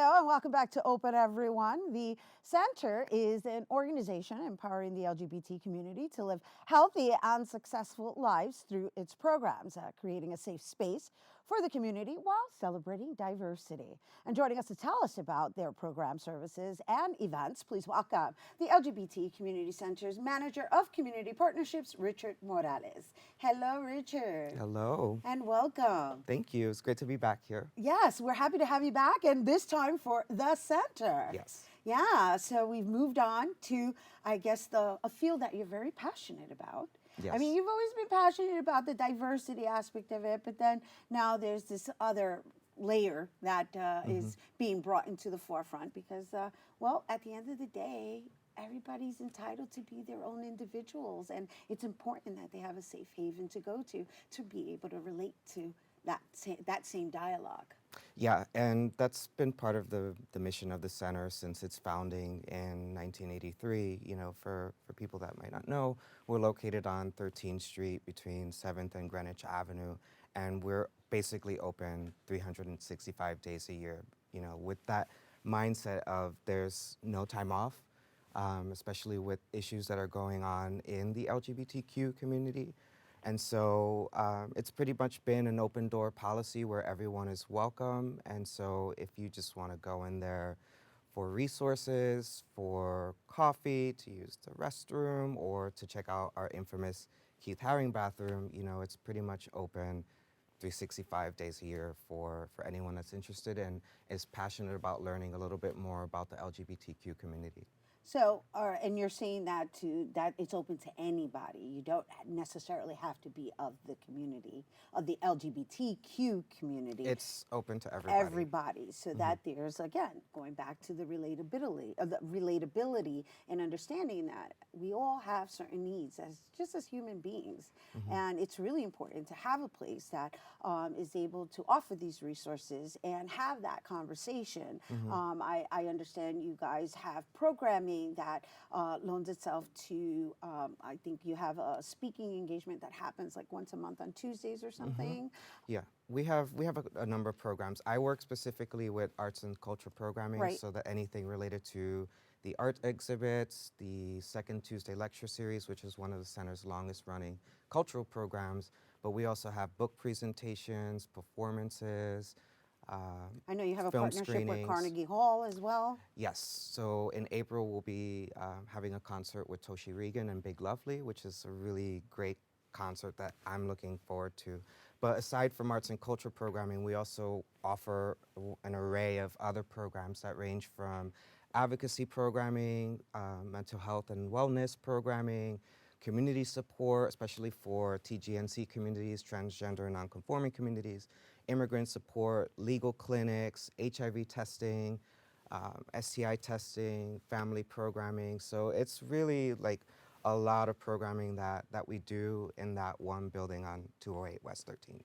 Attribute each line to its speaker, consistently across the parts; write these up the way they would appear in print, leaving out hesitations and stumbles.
Speaker 1: Hello and welcome back to Open Everyone. The Center is an organization empowering the LGBT community to live healthy and successful lives through its programs, creating a safe space for the community while celebrating diversity. And joining us to tell us about their program services and events, please welcome the LGBT Community Center's Manager of Community Partnerships, Richard Morales. Hello, Richard.
Speaker 2: Hello.
Speaker 1: And welcome.
Speaker 2: Thank you. It's great to be back here.
Speaker 1: Yes, we're happy to have you back, and this time for the center.
Speaker 2: Yes.
Speaker 1: Yeah, so we've moved on to, I guess, a field that you're very passionate about.
Speaker 2: Yes.
Speaker 1: I mean, you've always been passionate about the diversity aspect of it, but then now there's this other layer that is being brought into the forefront because, well, at the end of the day, everybody's entitled to be their own individuals, and it's important that they have a safe haven to go to be able to relate to that same dialogue.
Speaker 2: Yeah, and that's been part of the mission of the center since its founding in 1983. You know, for people that might not know, we're located on 13th Street between 7th and Greenwich Avenue, and we're basically open 365 days a year, you know, with that mindset of there's no time off, especially with issues that are going on in the LGBTQ community. And so it's pretty much been an open door policy where everyone is welcome. And so if you just want to go in there for resources, for coffee, to use the restroom, or to check out our infamous Keith Haring bathroom, you know, it's pretty much open 365 days a year for anyone that's interested and is passionate about learning a little bit more about the LGBTQ community.
Speaker 1: So, and you're saying that that it's open to anybody. You don't necessarily have to be of the community, of the LGBTQ community.
Speaker 2: It's open to everybody.
Speaker 1: Everybody, so that there's, again, going back to the relatability and understanding that we all have certain needs just as human beings. And it's really important to have a place that is able to offer these resources and have that conversation. I understand you guys have programming that loans itself to, I think you have a speaking engagement that happens like once a month on Tuesdays or something.
Speaker 2: Yeah, we have a number of programs. I work specifically with arts and culture programming,
Speaker 1: Right.
Speaker 2: so that anything related to the art exhibits, the Second Tuesday lecture series, which is one of the center's longest running cultural programs, but we also have book presentations, performances,
Speaker 1: I know you have a
Speaker 2: film
Speaker 1: partnership with
Speaker 2: screenings.
Speaker 1: Carnegie Hall as well.
Speaker 2: Yes, so in April we'll be having a concert with Toshi Regan and Big Lovely, which is a really great concert that I'm looking forward to. But aside from arts and culture programming, we also offer an array of other programs that range from advocacy programming, mental health and wellness programming, community support, especially for TGNC communities, transgender and nonconforming communities, immigrant support, legal clinics, HIV testing, STI testing, family programming. So it's really like a lot of programming that we do in that one building on 208 West 13th.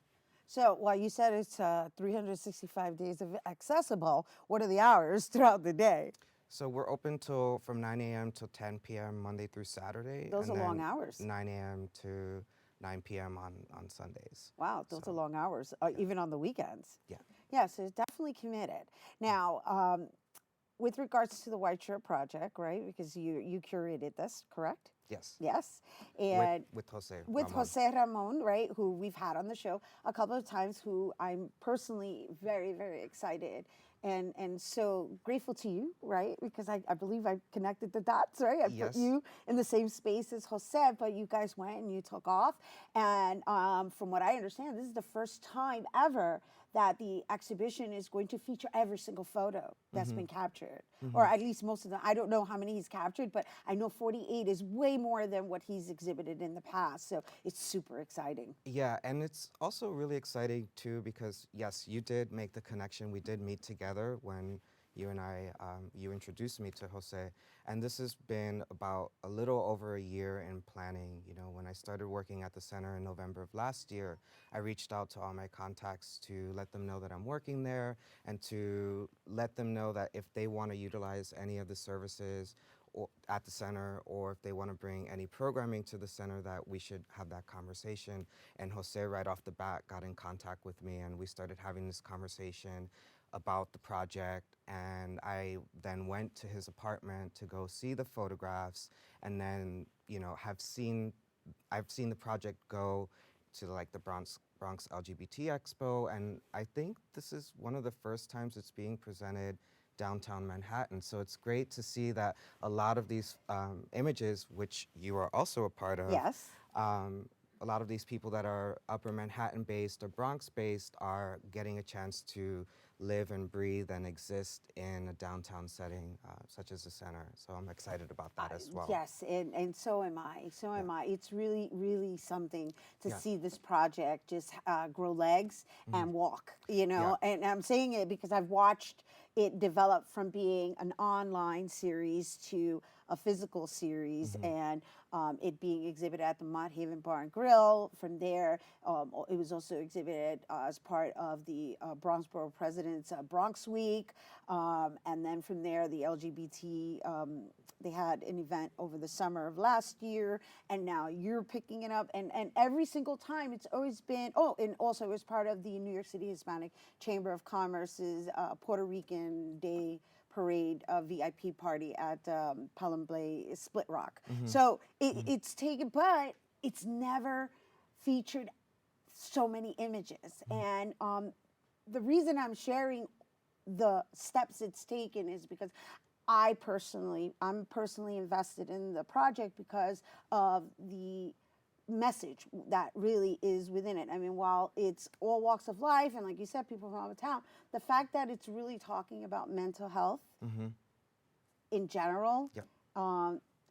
Speaker 1: So while you said it's 365 days of accessible, what are the hours throughout the day?
Speaker 2: So we're open from 9 a.m. till 10 p.m. Monday through Saturday.
Speaker 1: Those
Speaker 2: and
Speaker 1: are long
Speaker 2: then
Speaker 1: hours.
Speaker 2: 9 a.m. to 9 p.m. on Sundays.
Speaker 1: Wow, those are long hours, even on the weekends.
Speaker 2: Yeah.
Speaker 1: Yeah, so it's definitely committed. Now, with regards to the White Shirt Project, right? Because you curated this, correct?
Speaker 2: Yes.
Speaker 1: Yes, and
Speaker 2: with Jose.
Speaker 1: with
Speaker 2: Ramon.
Speaker 1: Jose Ramon, right, who we've had on the show a couple of times, who I'm personally very, very excited and so grateful to you, right? Because I believe I connected the dots, right? I
Speaker 2: Yes.
Speaker 1: put you in the same space as Jose, but you guys went and you took off. And from what I understand, this is the first time ever that the exhibition is going to feature every single photo that's been captured, or at least most of them. I don't know how many he's captured, but I know 48 is way more than what he's exhibited in the past. So it's super exciting.
Speaker 2: Yeah, and it's also really exciting too because yes, you did make the connection. We did meet together when you and I, you introduced me to Jose, and this has been about a little over a year in planning. You know, when I started working at the center in November of last year, I reached out to all my contacts to let them know that I'm working there and to let them know that if they want to utilize any of the services at the center, or if they want to bring any programming to the center, that we should have that conversation. And Jose right off the bat got in contact with me and we started having this conversation about the project, and I then went to his apartment to go see the photographs, and then I've seen the project go to like the Bronx LGBT Expo, and I think this is one of the first times it's being presented downtown Manhattan. So it's great to see that a lot of these images, which you are also a part of,
Speaker 1: Yes.
Speaker 2: a lot of these people that are Upper Manhattan based or Bronx based are getting a chance to live and breathe and exist in a downtown setting such as the center. So I'm excited about that as well.
Speaker 1: Yes, and so am I. So am I. It's really, really something to
Speaker 2: Yeah.
Speaker 1: see this project just grow legs and walk, you know. And I'm saying it because I've watched it develop from being an online series to a physical series, and it being exhibited at the Mott Haven Bar and Grill. From there, it was also exhibited as part of the Bronx Borough President's Bronx Week, and then from there, the LGBT. They had an event over the summer of last year, and now you're picking it up. And every single time, it's always been. Oh, and also it was part of the New York City Hispanic Chamber of Commerce's Puerto Rican Day Parade VIP party at Palomblay Split Rock. So it's taken, but it's never featured so many images. And the reason I'm sharing the steps it's taken is because I'm personally invested in the project because of the message that really is within it. I mean, while it's all walks of life, and like you said, people from out of town, the fact that it's really talking about mental health in general,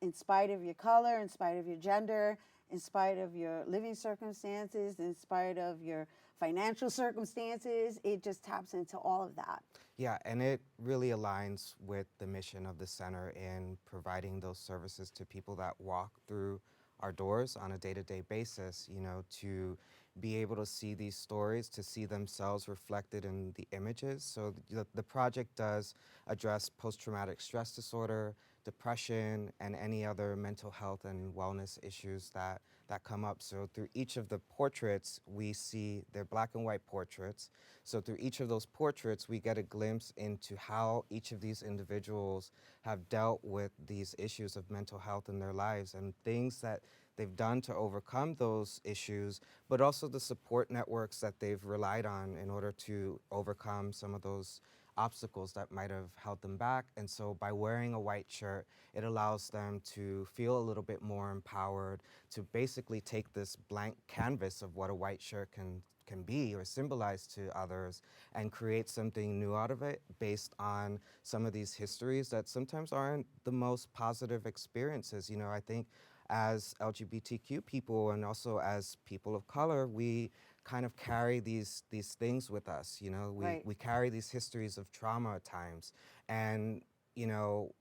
Speaker 1: in spite of your color, in spite of your gender, in spite of your living circumstances, in spite of your financial circumstances, it just taps into all of that.
Speaker 2: Yeah, and it really aligns with the mission of the center in providing those services to people that walk through our doors on a day-to-day basis, you know, to be able to see these stories, to see themselves reflected in the images. So the project does address post-traumatic stress disorder, depression, and any other mental health and wellness issues that come up. So through each of the portraits, we see they're black and white portraits. So through each of those portraits, we get a glimpse into how each of these individuals have dealt with these issues of mental health in their lives and things that they've done to overcome those issues, but also the support networks that they've relied on in order to overcome some of those obstacles that might have held them back. And so by wearing a white shirt, it allows them to feel a little bit more empowered to basically take this blank canvas of what a white shirt can be or symbolize to others and create something new out of it based on some of these histories that sometimes aren't the most positive experiences. You know, I think as LGBTQ people and also as people of color, we kind of carry these things with us, you know, we carry these histories of trauma at times. And, you know,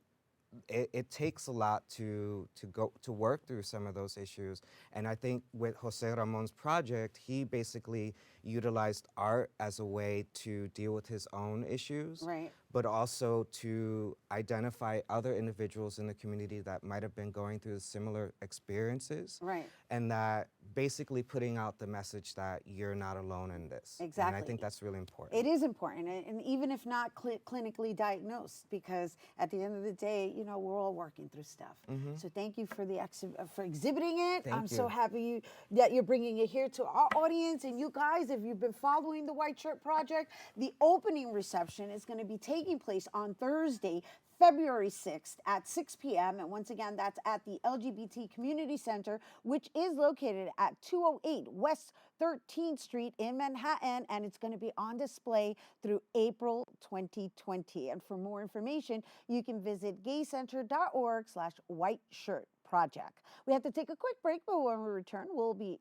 Speaker 2: it takes a lot to work through some of those issues. And I think with Jose Ramon's project, he basically utilized art as a way to deal with his own issues, but also to identify other individuals in the community that might have been going through similar experiences. And that basically putting out the message that you're not alone in this. And I think that's really important.
Speaker 1: It is important, and even if not clinically diagnosed, because at the end of the day, you know, we're all working through stuff. So thank you for for exhibiting it. I'm so happy that you're bringing it here to our audience. And you guys, if you've been following the White Shirt Project, the opening reception is going to be taking place on Thursday, February 6th at 6 p.m. And once again, that's at the LGBT Community Center, which is located at 208 West 13th Street in Manhattan. And it's going to be on display through April 2020. And for more information, you can visit gaycenter.org/White Shirt Project. We have to take a quick break, but when we return, we'll be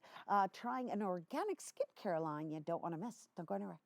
Speaker 1: trying an organic skincare line you don't want to miss. Don't go anywhere.